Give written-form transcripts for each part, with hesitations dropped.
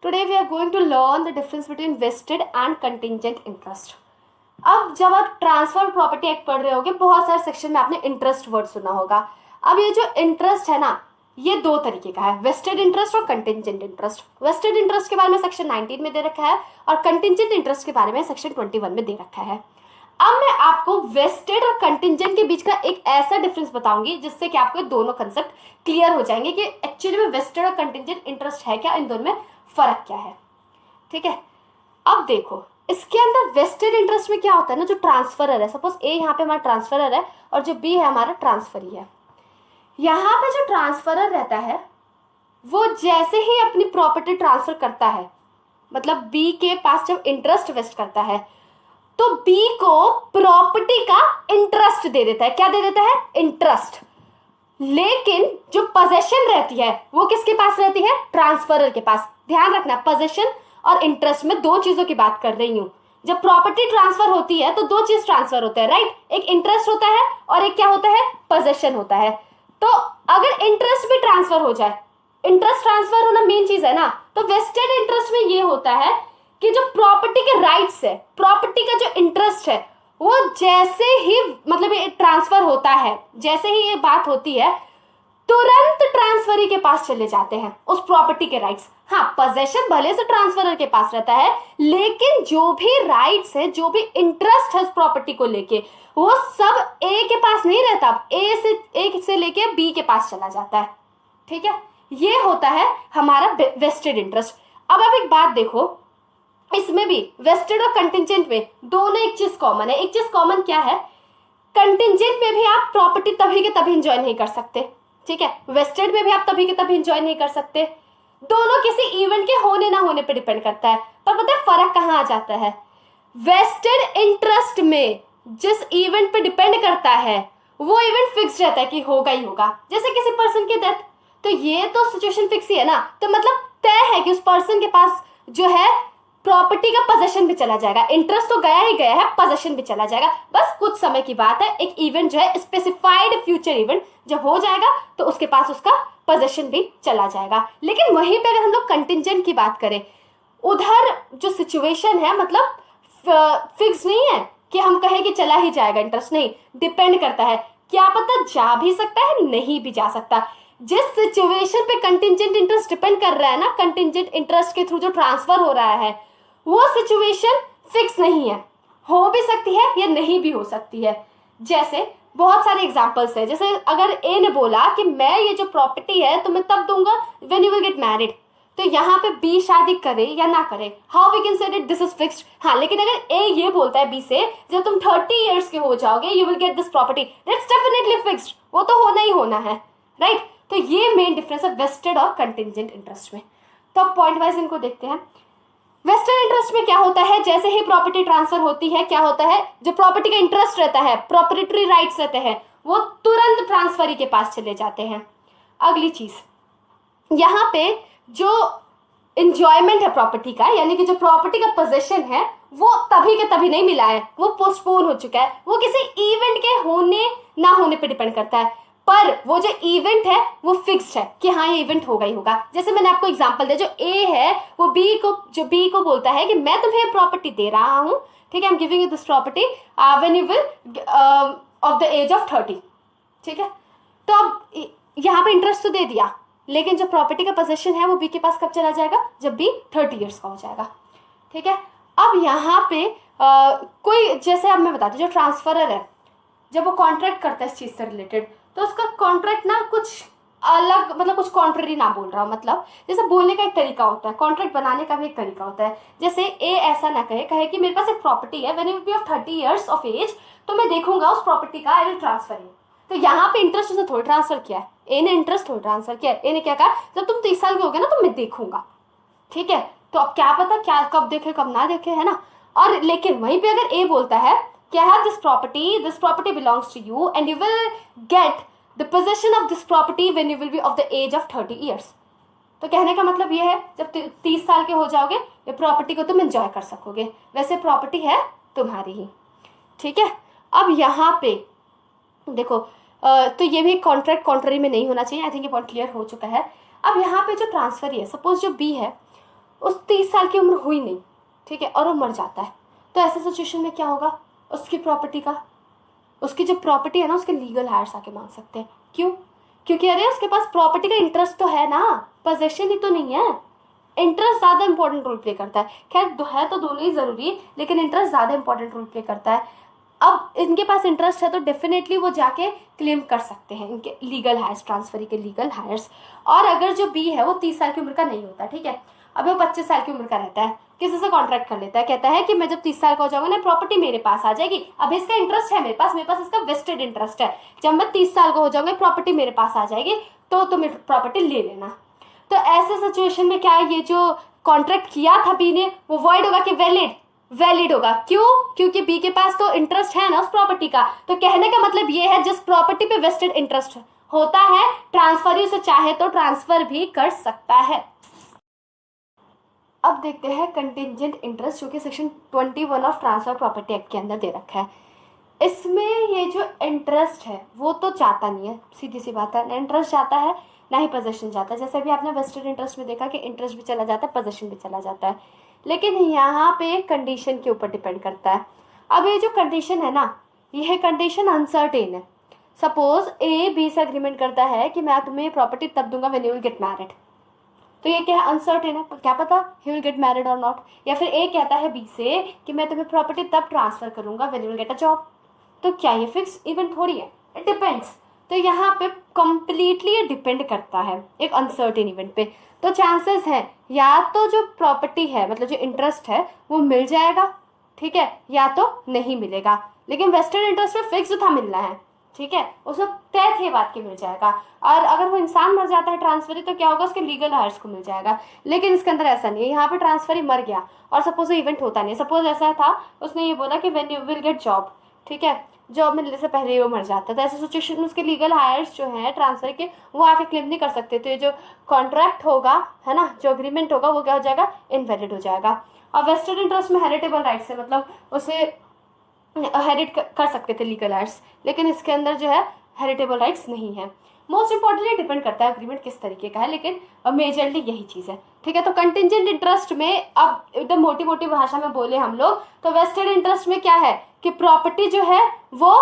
Today we are going to learn the difference between vested and contingent interest. अब जब आप transfer property act पढ़ रहे होगे, बहुत सारे सेक्शन में आपने इंटरेस्ट वर्ड सुना होगा. अब ये जो इंटरेस्ट है ना, ये दो तरीके का है, वेस्टेड इंटरेस्ट और कंटिंजेंट इंटरेस्ट. वेस्टेड इंटरेस्ट के बारे में सेक्शन 19 में दे रखा है और कंटिंजेंट इंटरेस्ट के बारे में सेक्शन 21 में दे रखा है. अब मैं आपको वेस्टेड और कंटिंजेंट के बीच का एक ऐसा डिफरेंस बताऊंगी जिससे कि आपको दोनों कंसेप्ट क्लियर हो जाएंगे कि एक्चुअली में वेस्टेड और कंटिंजेंट इंटरेस्ट है क्या, इन दोनों में फर्क क्या है. ठीक है, अब देखो इसके अंदर वेस्टेड इंटरेस्ट में क्या होता है ना, जो ट्रांसफरर है, सपोज ए यहाँ पे हमारा ट्रांसफरर है और जो बी है हमारा ट्रांसफरी है. यहाँ पे जो ट्रांसफरर रहता है वो जैसे ही अपनी प्रॉपर्टी ट्रांसफर करता है, मतलब बी के पास जब इंटरेस्ट वेस्ट करता है तो बी को प्रॉपर्टी का इंटरेस्ट दे देता है. क्या दे देता है? इंटरेस्ट. लेकिन जो पोजेशन रहती है वो किसके पास रहती है? ट्रांसफरर के पास. ध्यान रखना, पोजेशन और इंटरेस्ट में दो चीजों की बात कर रही हूं. जब प्रॉपर्टी ट्रांसफर होती है तो दो चीज ट्रांसफर होता है, राइट? एक इंटरेस्ट होता है और एक क्या होता है? पोजेशन होता है. तो अगर इंटरेस्ट भी ट्रांसफर हो जाए, इंटरेस्ट ट्रांसफर होना मेन चीज है ना, तो वेस्टेड इंटरेस्ट में ये होता है कि जो प्रॉपर्टी के राइट्स है, प्रॉपर्टी का जो इंटरेस्ट है, वो जैसे ही मतलब ये ट्रांसफर होता है, जैसे ही ये बात होती है, तुरंत ट्रांसफरी के पास चले जाते हैं उस प्रॉपर्टी के राइट्स. हाँ, पोजेशन भले से ट्रांसफरर के पास रहता है, लेकिन जो भी राइट्स है, जो भी इंटरेस्ट है उस प्रॉपर्टी को लेके, वो सब ए के पास नहीं रहता, ए से लेके बी के पास चला जाता है. ठीक है, ये होता है हमारा वेस्टेड इंटरेस्ट. अब आप एक बात देखो, इसमें भी वेस्टेड और कंटिंजेंट में दोनों एक चीज कॉमन है. एक चीज कॉमन क्या है? कंटिंजेंट में भी आप प्रॉपर्टी तभी के तभी एंजॉय नहीं कर सकते. ठीक है, वेस्टेड में भी आप तभी के तभी एंजॉय नहीं कर सकते. दोनों किसी इवेंट के होने ना होने पे डिपेंड करता है. पर पता है फर्क कहां आ जाता है? वेस्टेड इंटरेस्ट में जिस इवेंट पे डिपेंड करता है वो इवेंट फिक्स रहता है कि होगा ही होगा. जैसे किसी पर्सन की डेथ, तो ये तो सिचुएशन फिक्स ही है ना, तो मतलब तय है कि उस पर्सन के पास जो है प्रॉपर्टी का पोजेशन भी चला जाएगा. इंटरेस्ट तो गया ही गया है, पोजेशन भी चला जाएगा. बस कुछ समय की बात है, एक इवेंट जो है स्पेसिफाइड फ्यूचर इवेंट जब हो जाएगा तो उसके पास उसका पोजेशन भी चला जाएगा. लेकिन वहीं पे अगर हम लोग कंटिंजेंट की बात करें, उधर जो सिचुएशन है मतलब फिक्स नहीं है कि हम कहें कि चला ही जाएगा इंटरेस्ट, नहीं, डिपेंड करता है. क्या पता जा भी सकता है, नहीं भी जा सकता. जिस सिचुएशन पे कंटिंजेंट इंटरेस्ट डिपेंड कर रहा है ना, कंटिंजेंट इंटरेस्ट के थ्रू जो ट्रांसफर हो रहा है, वो सिचुएशन फिक्स नहीं है, हो भी सकती है या नहीं भी हो सकती है. जैसे बहुत सारे एग्जांपल्स है. जैसे अगर ए ने बोला कि मैं ये जो प्रॉपर्टी है तो मैं तब दूंगा when you will get married, तो यहाँ पे बी शादी करे या ना करे, how we can say that this is fixed. हाँ, लेकिन अगर ए ये बोलता है बी से जब तुम 30 इयर्स के हो जाओगे you will get this property, that's definitely fixed, वो तो होना ही होना है, राइट? तो ये मेन डिफरेंस है वेस्टेड और कंटिंजेंट इंटरेस्ट में. तो अब पॉइंट वाइज इनको देखते हैं. वेस्टेड इंटरेस्ट में क्या होता है? जैसे ही प्रॉपर्टी ट्रांसफर होती है, क्या होता है, जो प्रॉपर्टी का इंटरेस्ट रहता है, प्रॉपर्टी राइट्स रहते हैं, वो तुरंत ट्रांसफरी के पास चले जाते हैं. अगली चीज, यहाँ पे जो इंजॉयमेंट है प्रॉपर्टी का, यानी कि जो प्रॉपर्टी का पोजेशन है, वो तभी के तभी नहीं मिला है, वो पोस्टपोन हो चुका है. वो किसी इवेंट के होने ना होने पे डिपेंड करता है, पर वो जो इवेंट है वो फिक्स्ड है कि हाँ ये इवेंट होगा ही होगा. जैसे मैंने आपको एग्जांपल दिया, जो ए है वो बी को बोलता है कि मैं तुम्हें प्रॉपर्टी दे रहा हूं, ठीक है, I am giving you this property when you will of the age of 30. ठीक है, तो अब यहाँ पे इंटरेस्ट तो दे दिया, लेकिन जो प्रॉपर्टी का पोजेशन है वो बी के पास कब चला जाएगा? जब बी 30 ईयर्स का हो जाएगा. ठीक है, अब यहाँ पे कोई, जैसे अब मैं बताती हूँ, जो ट्रांसफरर है जब वो कॉन्ट्रैक्ट करता है इस चीज से रिलेटेड, तो उसका कॉन्ट्रैक्ट ना कुछ अलग, मतलब कुछ कॉन्ट्ररी ना बोल रहा, मतलब जैसे बोलने का एक तरीका होता है, कॉन्ट्रैक्ट बनाने का भी एक तरीका होता है. जैसे ए ऐसा ना कहे कि मेरे पास एक प्रॉपर्टी है, when you be of 30 years of age, तो मैं देखूंगा उस प्रॉपर्टी का, आई विल ट्रांसफर यू. तो यहाँ पे इंटरेस्ट उसने थोड़ी ट्रांसफर किया है, ए ने इंटरेस्ट थोड़ी ट्रांसफर किया है. ए ने क्या कहा, जब तुम 30 साल के हो गए ना तो मैं देखूंगा. ठीक है, तो अब क्या पता क्या कब देखे कब ना देखे, है ना. और लेकिन वहीं पे अगर ए बोलता है कि I have this property belongs to you and you will get the possession of this property when you will be of the age of 30 years, तो कहने का मतलब ये है जब 30 साल के हो जाओगे ये प्रॉपर्टी को तुम एंजॉय कर सकोगे, वैसे प्रॉपर्टी है तुम्हारी ही. ठीक है, अब यहाँ पे देखो, तो ये भी कॉन्ट्रैक्ट कॉन्ट्ररी में नहीं होना चाहिए. आई थिंक ये पॉइंट क्लियर हो चुका है. अब यहाँ पे जो ट्रांसफर है, सपोज जो बी है उस 30 साल की उम्र हुई नहीं, ठीक है, और वो मर जाता है, तो ऐसे सिचुएशन में क्या होगा, उसकी प्रॉपर्टी का, उसकी जो प्रॉपर्टी है ना, उसके लीगल हायर्स आके मांग सकते हैं। क्यों? क्योंकि अरे उसके पास प्रॉपर्टी का इंटरेस्ट तो है ना, पोजेशन ही तो नहीं है। इंटरेस्ट ज्यादा इंपॉर्टेंट रोल प्ले करता है। खैर है तो दोनों ही जरूरी, लेकिन इंटरेस्ट ज्यादा इंपॉर्टेंट रोल प्ले करता है। अब इनके पास इंटरेस्ट है तो डेफिनेटली वो जाके क्लेम कर सकते हैं इनके लीगल हायर्स, ट्रांसफरी के लीगल हायर्स। और अगर जो बी है वो 30 साल की उम्र का नहीं होता, ठीक है, अब वो 25 साल की उम्र का रहता है, किसी से कॉन्ट्रैक्ट कर लेता है, कहता है कि मैं जब 30 साल का हो जाऊंगा ना, प्रॉपर्टी मेरे पास आ जाएगी, अब इसका इंटरेस्ट है मेरे पास इसका वेस्टेड इंटरेस्ट है, जब मैं 30 साल का हो जाऊंगा प्रॉपर्टी मेरे पास आ जाएगी, तो तुम प्रॉपर्टी ले लेना। तो ऐसे सिचुएशन में क्या है, ये जो कॉन्ट्रैक्ट किया था बी ने वो वॉइड होगा कि वैलिड? वैलिड होगा। क्यों? क्योंकि बी के पास तो इंटरेस्ट है ना उस प्रॉपर्टी का। तो कहने का मतलब ये है, जिस प्रॉपर्टी पे वेस्टेड इंटरेस्ट होता है, ट्रांसफर से चाहे तो ट्रांसफर भी कर सकता है। अब देखते हैं कंटिंजेंट इंटरेस्ट, जो कि section 21 of transfer property act के अंदर दे रखा है। इसमें ये जो इंटरेस्ट है वो तो जाता नहीं है, सीधी सी बात है, ना इंटरेस्ट जाता है ना ही पोजेशन जाता है। जैसे भी आपने वेस्टेड इंटरेस्ट में देखा कि इंटरेस्ट भी चला जाता है, पोजेशन भी चला जाता है, लेकिन यहाँ पे कंडीशन के ऊपर डिपेंड करता है। अब ये जो कंडीशन है ना, यह कंडीशन अनसर्टेन है। सपोज ए बी से अग्रीमेंट करता है कि मैं तुम्हें प्रॉपर्टी तब दूंगा when you will get married, तो ये क्या है, अनसर्टेन है, क्या पता ही विल गेट मैरिड और नॉट। या फिर ए कहता है बी से कि मैं तुम्हें प्रॉपर्टी तब ट्रांसफर करूंगा when you will get a job, तो क्या ये फिक्स इवेंट थोड़ी है, इट डिपेंड्स। तो यहाँ पे कंप्लीटली ये डिपेंड करता है एक अनसर्टेन इवेंट पे। तो चांसेस है या तो जो प्रॉपर्टी है, मतलब जो इंटरेस्ट है वो मिल जाएगा, ठीक है, या तो नहीं मिलेगा। लेकिन वेस्टेड इंटरेस्ट में फिक्स था मिलना है, ठीक है, उसको तय थे बात की मिल जाएगा। और अगर वो इंसान मर जाता है ट्रांसफरी, तो क्या होगा, उसके लीगल हायर्स को मिल जाएगा। लेकिन इसके अंदर ऐसा नहीं है, यहाँ पे ट्रांसफरी मर गया और सपोज इवेंट होता नहीं है, सपोज ऐसा था उसने ये बोला कि when you will get job, ठीक है, जॉब मिलने से पहले ही वो मर जाता है, तो ऐसे सिचुएशन में उसके लीगल हायर्स जो है ट्रांसफर के, वो आके क्लेम नहीं कर सकते। तो ये जो कॉन्ट्रैक्ट होगा, है ना, जो अग्रीमेंट होगा, वो क्या हो जाएगा, इनवैलिड हो जाएगा। और वेस्टेड इंटरेस्ट में हेरिटेबल राइट्स है, मतलब उसे हेरिट कर सकते थे लीगल हायर्स, लेकिन इसके अंदर जो है हेरिटेबल राइट्स नहीं है। मोस्ट इंपॉर्टेंटली डिपेंड करता है अग्रीमेंट किस तरीके का है, लेकिन मेजरली यही चीज़ है, ठीक है। तो कंटिंजेंट इंटरेस्ट में अब एकदम मोटी मोटी भाषा में बोले हम लोग, तो वेस्टेड इंटरेस्ट में क्या है कि प्रॉपर्टी जो है वो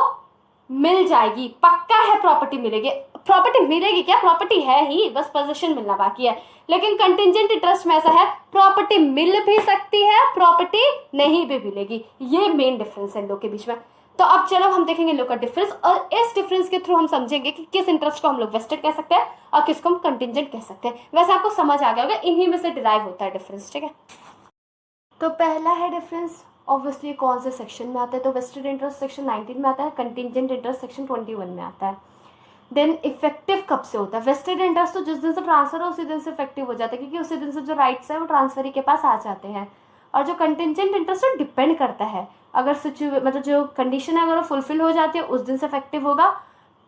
मिल जाएगी, पक्का है प्रॉपर्टी मिलेगी। प्रॉपर्टी मिलेगी क्या, प्रॉपर्टी है ही, बस पोजीशन मिलना बाकी है। लेकिन कंटिंजेंट इंटरेस्ट में ऐसा है, प्रॉपर्टी मिल भी सकती है, प्रॉपर्टी नहीं भी मिलेगी। ये मेन डिफरेंस है इन लोग के बीच में। तो अब चलो हम देखेंगे इन लोग का डिफरेंस, और इस डिफरेंस के थ्रू हम समझेंगे कि किस इंटरेस्ट को हम लोग वेस्टेड कह सकते हैं और किसको हम कंटिंजेंट कह सकते हैं। वैसे आपको समझ आ गया होगा, इन्हीं में से डिराइव होता है डिफरेंस, ठीक है। तो पहला है डिफरेंस, ऑब्वियसली कौन से सेक्शन में आता है, तो वेस्टेड इंटरेस्ट सेक्शन 19 में आता है, कंटिंजेंट इंटरेस्ट सेक्शन 21 में आता है। देन इफेक्टिव कब से होता है, वेस्टेड इंटरेस्ट तो जिस दिन से ट्रांसफर हो उसी दिन से इफेक्टिव हो जाता है, क्योंकि उसी दिन से जो राइट्स है वो ट्रांसफरी के पास आ जाते हैं। और जो कंटिंजेंट इंटरेस्ट तो डिपेंड करता है, अगर मतलब जो कंडीशन है अगर वो फुलफिल हो जाती है उस दिन से इफेक्टिव होगा,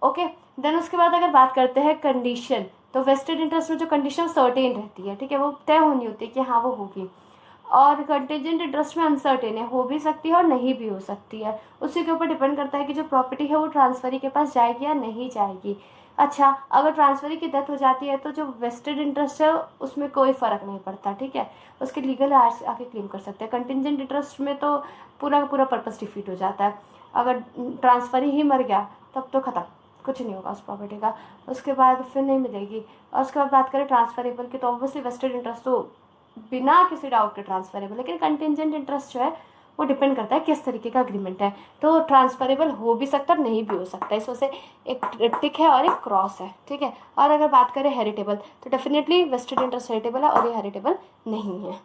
ओके। देन उसके बाद अगर बात करते हैं कंडीशन, तो वेस्टेड इंटरेस्ट में जो कंडीशन सर्टेन रहती है, ठीक है, वो तय होनी होती है कि हाँ वो होगी। और कंटिंजेंट इंटरेस्ट में अनसर्टेन है, हो भी सकती है और नहीं भी हो सकती है, उसी के ऊपर डिपेंड करता है कि जो प्रॉपर्टी है वो ट्रांसफरी के पास जाएगी या नहीं जाएगी। अच्छा, अगर ट्रांसफरी की डेथ हो जाती है तो जो वेस्टेड इंटरेस्ट है उसमें कोई फ़र्क नहीं पड़ता, ठीक है, उसके लीगल हायर्स आके क्लेम कर सकते हैं। कंटिंजेंट इंटरेस्ट में तो पूरा का पूरा पर्पस डिफीट हो जाता है, अगर ट्रांसफरी ही मर गया तब तो ख़त्म, कुछ नहीं होगा उस प्रॉपर्टी का, उसके बाद फिर नहीं मिलेगी। और उसके बाद बात करें ट्रांसफरेबल की, तो ऑब्वियसली वेस्टेड इंटरेस्ट तो बिना किसी डाउट के ट्रांसफरेबल, लेकिन कंटिंजेंट इंटरेस्ट जो है वो डिपेंड करता है किस तरीके का अग्रीमेंट है, तो ट्रांसफरेबल हो भी सकता है नहीं भी हो सकता है, इसमें से एक टिक है और एक क्रॉस है, ठीक है। और अगर बात करें हेरिटेबल, तो डेफिनेटली वेस्टेड इंटरेस्ट हेरिटेबल है और ये हेरिटेबल नहीं है।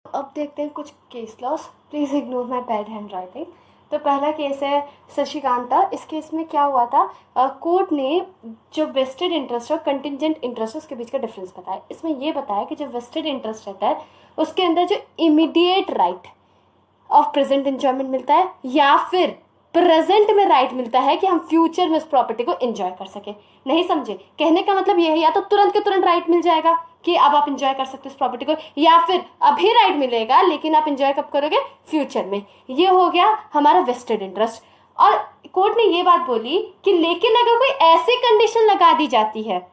अब देखते हैं कुछ case laws, please ignore my bad hand writing. तो पहला केस है शशिकांता। इस केस में क्या हुआ था, कोर्ट ने जो वेस्टेड इंटरेस्ट और कंटिंजेंट इंटरेस्ट उसके बीच का डिफरेंस बताया। इसमें ये बताया कि जो वेस्टेड इंटरेस्ट रहता है उसके अंदर जो immediate right of present enjoyment मिलता है, या फिर प्रेजेंट में राइट मिलता है कि हम फ्यूचर में उस प्रॉपर्टी को एंजॉय कर सके। नहीं समझे, कहने का मतलब ये है, या तो तुरंत के तुरंत राइट मिल जाएगा कि अब आप एंजॉय कर सकते हो उस प्रॉपर्टी को, या फिर अभी राइट मिलेगा लेकिन आप एंजॉय कब करोगे, फ्यूचर में। ये हो गया हमारा वेस्टेड इंटरेस्ट। और कोर्ट ने ये बात बोली कि लेकिन अगर कोई ऐसी कंडीशन लगा दी जाती है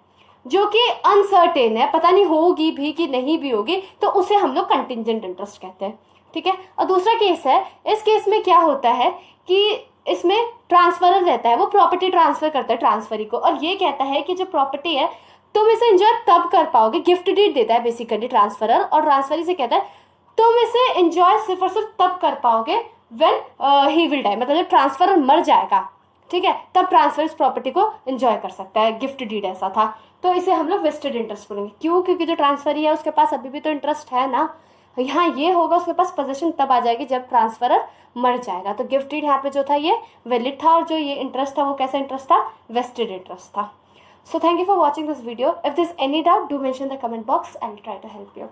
जो कि अनसर्टेन है, पता नहीं होगी भी कि नहीं भी होगी, तो उसे हम लोग कंटिंजेंट इंटरेस्ट कहते हैं। ठीक है। और दूसरा केस है, इस केस में क्या होता है कि इसमें ट्रांसफरर रहता है, वो प्रॉपर्टी ट्रांसफर करता है ट्रांसफरी को, और ये कहता है कि जो प्रॉपर्टी है तुम इसे एंजॉय तब कर पाओगे, गिफ्ट डीड देता है बेसिकली ट्रांसफरर, और ट्रांसफरी से कहता है तुम इसे एंजॉय सिर्फ और सिर्फ तब कर पाओगे व्हेन ही विल डाई, मतलब जब ट्रांसफरर मर जाएगा, ठीक है, तब ट्रांसफर इस प्रॉपर्टी को एंजॉय कर सकता है, गिफ्ट डीड ऐसा था। तो इसे हम लोग वेस्टेड इंटरेस्ट बोलेंगे। क्यों? क्योंकि जो ट्रांसफरी है उसके पास अभी भी तो इंटरेस्ट है ना। यहाँ ये होगा उसके पास पोजीशन तब आ जाएगी जब ट्रांसफरर मर जाएगा। तो गिफ्ट डीड यहाँ पे जो था ये वैलिड था, और जो ये इंटरेस्ट था वो कैसा इंटरेस्ट था? वेस्टेड इंटरेस्ट था। So thank you for watching this video. If there's any doubt, do mention in the comment box. I'll try to help you.